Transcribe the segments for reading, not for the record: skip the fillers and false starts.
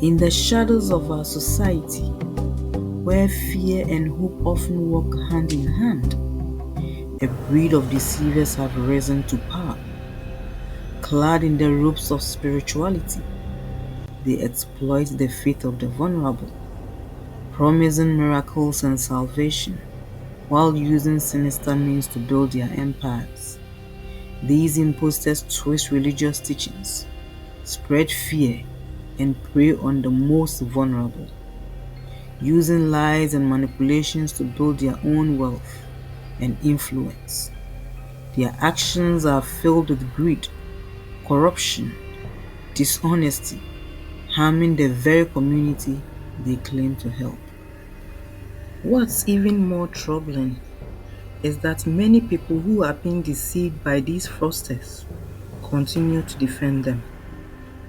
In the shadows of our society, where fear and hope often walk hand in hand, a breed of deceivers have risen to power. Clad in the robes of spirituality, they exploit the faith of the vulnerable, promising miracles and salvation, while using sinister means to build their empires. These imposters twist religious teachings, spread fear, and prey on the most vulnerable, using lies and manipulations to build their own wealth and influence. Their actions are filled with greed, corruption, dishonesty, harming the very community they claim to help. What's even more troubling is that many people who are being deceived by these fraudsters continue to defend them,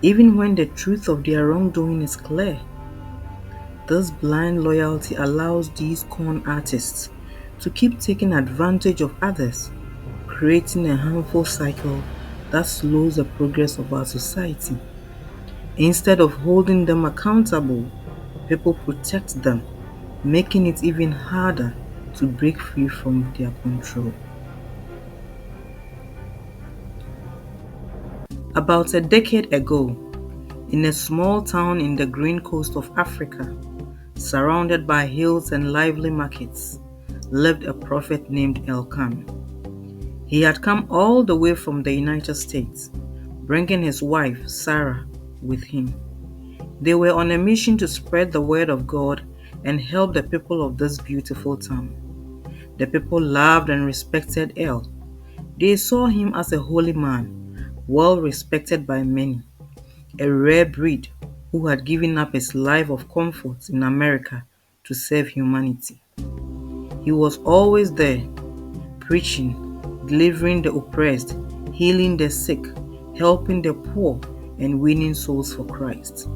even when the truth of their wrongdoing is clear. This blind loyalty allows these con artists to keep taking advantage of others, creating a harmful cycle that slows the progress of our society. Instead of holding them accountable, people protect them, making it even harder to break free from their control. About a decade ago, in a small town in the green coast of Africa, surrounded by hills and lively markets, lived a prophet named Elkan. He had come all the way from the United States, bringing his wife, Sarah, with him. They were on a mission to spread the word of God and help the people of this beautiful town. The people loved and respected El. They saw him as a holy man, well respected by many, a rare breed who had given up his life of comfort in America to serve humanity. He was always there, preaching, delivering the oppressed, healing the sick, helping the poor, and winning souls for Christ.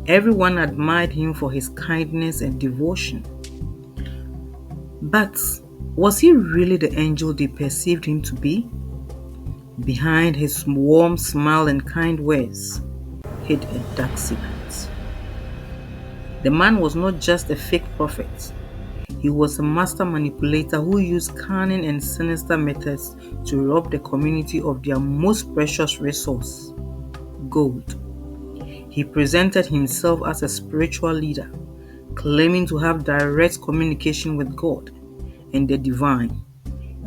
Everyone admired him for his kindness and devotion. But was he really the angel they perceived him to be? Behind his warm smile and kind words hid a dark secret. The man was not just a fake prophet. He was a master manipulator who used cunning and sinister methods to rob the community of their most precious resource, gold. He presented himself as a spiritual leader, claiming to have direct communication with God and the divine,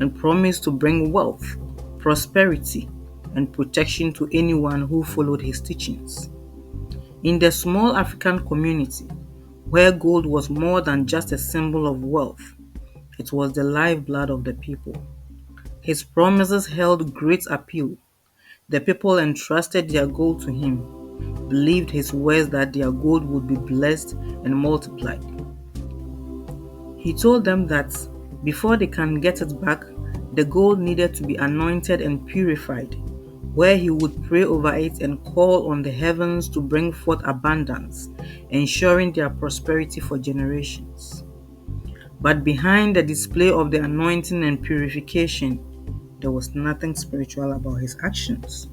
and promised to bring wealth, prosperity, and protection to anyone who followed his teachings. In the small African community, where gold was more than just a symbol of wealth, it was the lifeblood of the people. His promises held great appeal. The people entrusted their gold to him, believed his words that their gold would be blessed and multiplied. He told them that before they can get it back, the gold needed to be anointed and purified, where he would pray over it and call on the heavens to bring forth abundance, ensuring their prosperity for generations. But behind the display of the anointing and purification, there was nothing spiritual about his actions.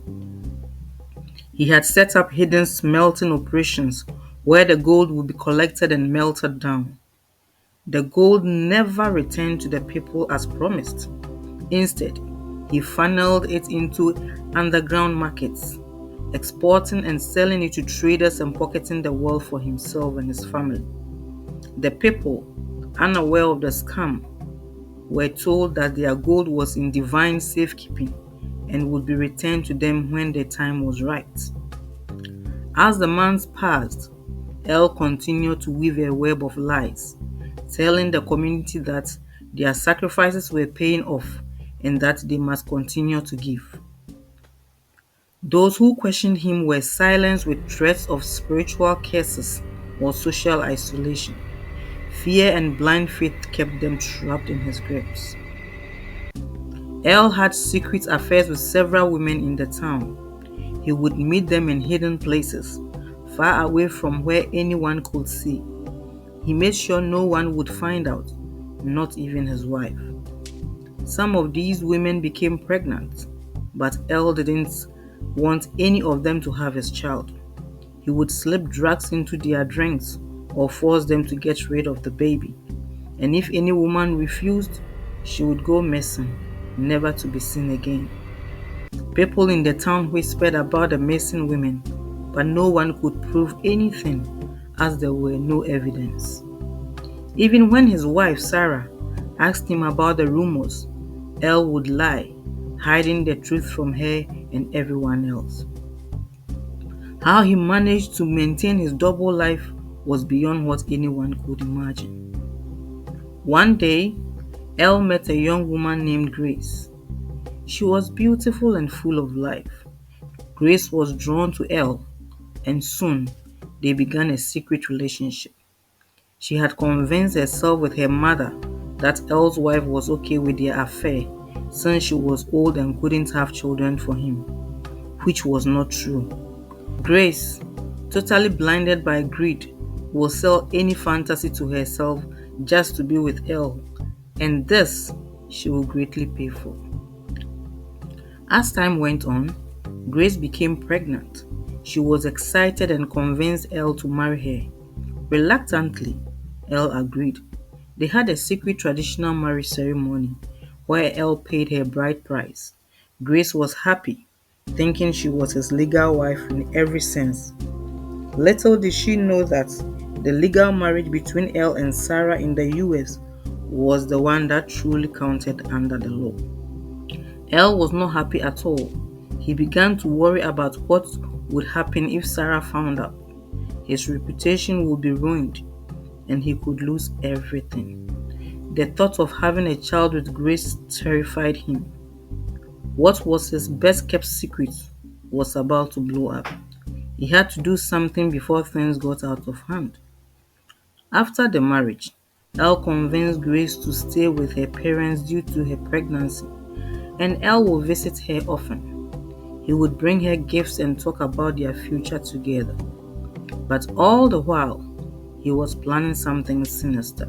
He had set up hidden smelting operations where the gold would be collected and melted down. The gold never returned to the people as promised. Instead, he funneled it into underground markets, exporting and selling it to traders and pocketing the wealth for himself and his family. The people, unaware of the scam, were told that their gold was in divine safekeeping and would be returned to them when the time was right. As the months passed, El continued to weave a web of lies, telling the community that their sacrifices were paying off and that they must continue to give. Those who questioned him were silenced with threats of spiritual curses or social isolation. Fear and blind faith kept them trapped in his grips. El had secret affairs with several women in the town. He would meet them in hidden places, far away from where anyone could see. He made sure no one would find out, not even his wife. Some of these women became pregnant, but El didn't want any of them to have his child. He He would slip drugs into their drinks or force them to get rid of the baby. And if any woman refused, she would go missing, never to be seen again. People in the town whispered about the missing women, but no one could prove anything as there were no evidence. Even when his wife, Sarah, asked him about the rumors, El would lie, hiding the truth from her and everyone else. How he managed to maintain his double life was beyond what anyone could imagine. One day, El met a young woman named Grace. She was beautiful and full of life. Grace was drawn to El, and soon they began a secret relationship. She had convinced herself with her mother that El's wife was okay with their affair since she was old and couldn't have children for him, which was not true. Grace, totally blinded by greed, will sell any fantasy to herself just to be with El, and this she will greatly pay for. As time went on, Grace became pregnant. She was excited and convinced El to marry her. Reluctantly, El agreed. They had a secret traditional marriage ceremony where El paid her bride price. Grace was happy, thinking she was his legal wife in every sense. Little did she know that the legal marriage between El and Sarah in the US was the one that truly counted under the law. El was not happy at all. He began to worry about what would happen if Sarah found out. His reputation would be ruined and he could lose everything. The thought of having a child with Grace terrified him. What was his best kept secret was about to blow up. He had to do something before things got out of hand. After the marriage, El convinced Grace to stay with her parents due to her pregnancy, and El would visit her often. He would bring her gifts and talk about their future together. But all the while, he was planning something sinister.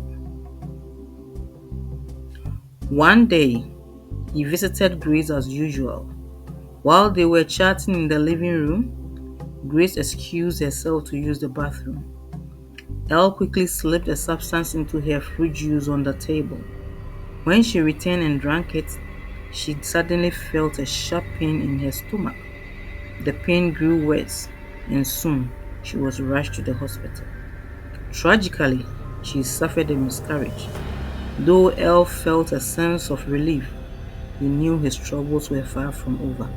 One day, he visited Grace as usual. While they were chatting in the living room, Grace excused herself to use the bathroom. Elle quickly slipped a substance into her fruit juice on the table. When she returned and drank it, she suddenly felt a sharp pain in her stomach. The pain grew worse, and soon she was rushed to the hospital. Tragically, she suffered a miscarriage. Though Elle felt a sense of relief, he knew his troubles were far from over.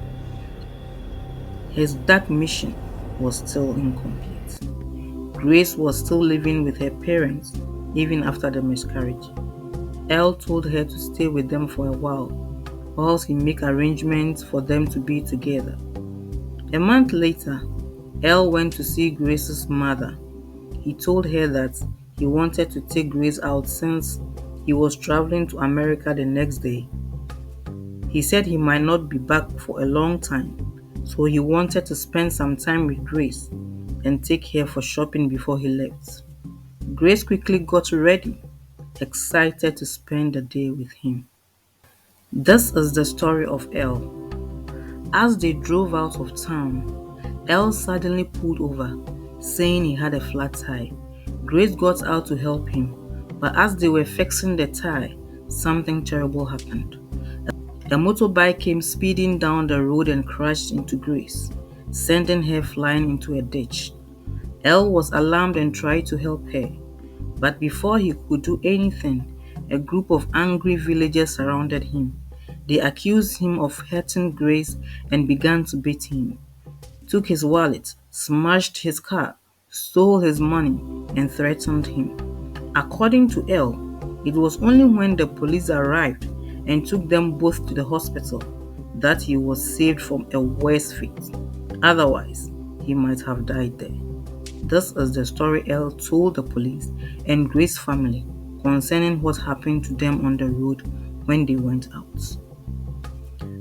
His dark mission was still incomplete. Grace was still living with her parents even after the miscarriage. Elle told her to stay with them for a while, whilst he make arrangements for them to be together. A month later, Elle went to see Grace's mother. He told her that he wanted to take Grace out since he was traveling to America the next day. He said he might not be back for a long time, so he wanted to spend some time with Grace and take her for shopping before he left. Grace quickly got ready, excited to spend the day with him. This is the story of Elle. As they drove out of town, Elle suddenly pulled over, saying he had a flat tire. Grace got out to help him, but as they were fixing the tire, something terrible happened. A motorbike came speeding down the road and crashed into Grace, sending her flying into a ditch. Elle was alarmed and tried to help her, but before he could do anything, a group of angry villagers surrounded him. They accused him of hurting Grace and began to beat him, took his wallet, smashed his car, stole his money, and threatened him. According to Elle, it was only when the police arrived and took them both to the hospital that he was saved from a worse fate. Otherwise, he might have died there. This is the story Elle told the police and Grace's family concerning what happened to them on the road when they went out.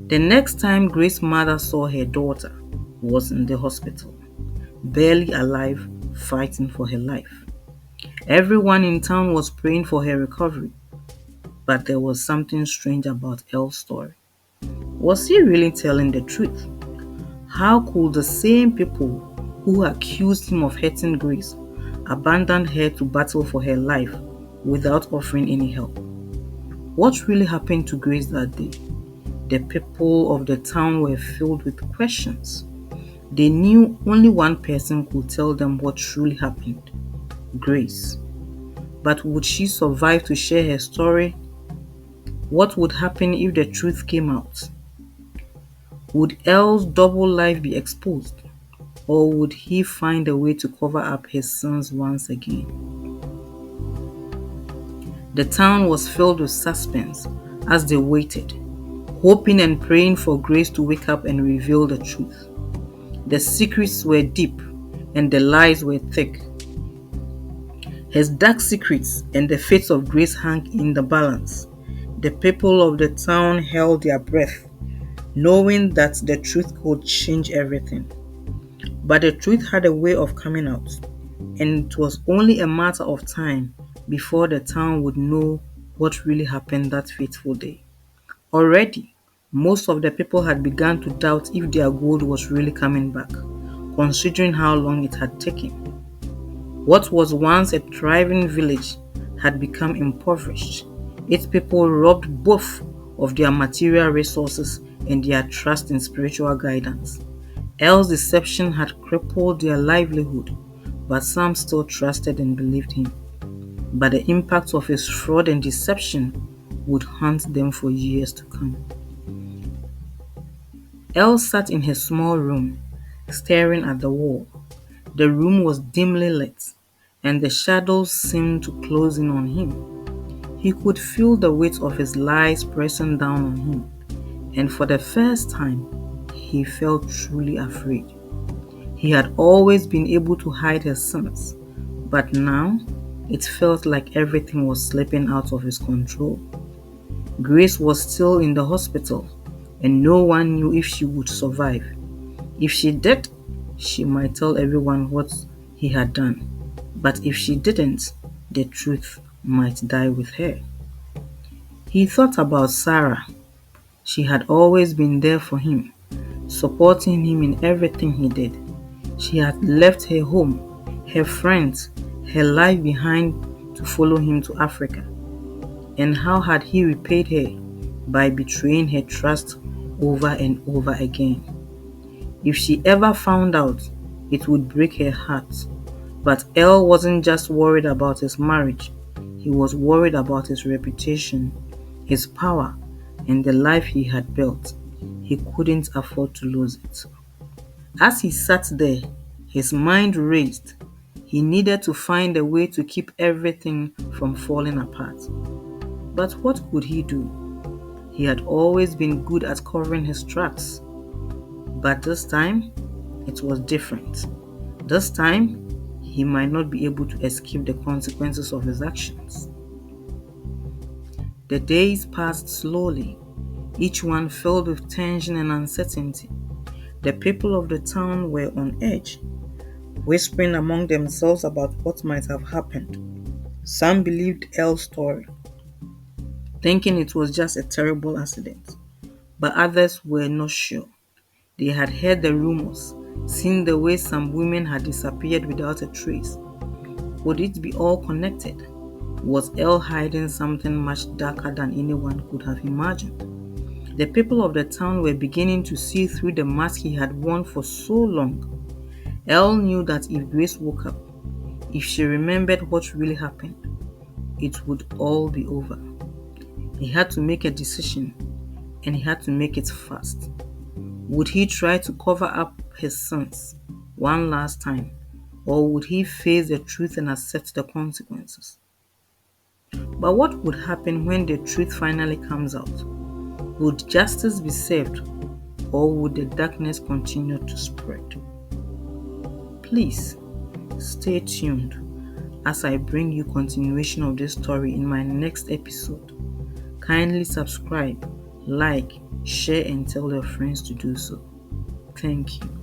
The next time Grace's mother saw her daughter was in the hospital, barely alive, fighting for her life. Everyone in town was praying for her recovery, but there was something strange about Elle's story. Was he really telling the truth? How could the same people who accused him of hurting Grace, abandoned her to battle for her life without offering any help. What really happened to Grace that day? The people of the town were filled with questions. They knew only one person could tell them what truly happened: Grace. But would she survive to share her story? What would happen if the truth came out? Would Elle's double life be exposed? Or would he find a way to cover up his sins once again? The town was filled with suspense as they waited, hoping and praying for Grace to wake up and reveal the truth. The secrets were deep and the lies were thick. His dark secrets and the fate of Grace hung in the balance. The people of the town held their breath, knowing that the truth could change everything. But the truth had a way of coming out, and it was only a matter of time before the town would know what really happened that fateful day. Already, most of the people had begun to doubt if their gold was really coming back, considering how long it had taken. What was once a thriving village had become impoverished. Its people robbed both of their material resources and their trust in spiritual guidance. Elle's deception had crippled their livelihood, but some still trusted and believed him. But the impact of his fraud and deception would haunt them for years to come. Elle sat in her small room, staring at the wall. The room was dimly lit, and the shadows seemed to close in on him. He could feel the weight of his lies pressing down on him, and for the first time, he felt truly afraid. He had always been able to hide his sins, but now it felt like everything was slipping out of his control. Grace was still in the hospital, and no one knew if she would survive. If she did, she might tell everyone what he had done. But if she didn't, the truth might die with her. He thought about Sarah. She had always been there for him, supporting him in everything he did. She had left her home, her friends, her life behind to follow him to Africa. And how had he repaid her? By betraying her trust over and over again. If she ever found out, it would break her heart. But Elle wasn't just worried about his marriage. He was worried about his reputation, his power, and the life he had built. He couldn't afford to lose it. As he sat there, his mind raced. He needed to find a way to keep everything from falling apart. But what could he do? He had always been good at covering his tracks. But this time, it was different. This time, he might not be able to escape the consequences of his actions. The days passed slowly, each one filled with tension and uncertainty. The people of the town were on edge, whispering among themselves about what might have happened. Some believed Elle's story, thinking it was just a terrible accident, but others were not sure. They had heard the rumors, seen the way some women had disappeared without a trace. Would it be all connected? Was Elle hiding something much darker than anyone could have imagined? The people of the town were beginning to see through the mask he had worn for so long. Elle knew that if Grace woke up, if she remembered what really happened, it would all be over. He had to make a decision, and he had to make it fast. Would he try to cover up his sins one last time, or would he face the truth and accept the consequences? But what would happen when the truth finally comes out? Would justice be served, or would the darkness continue to spread? Please stay tuned as I bring you continuation of this story in my next episode. Kindly subscribe, like, share, and tell your friends to do so. Thank you.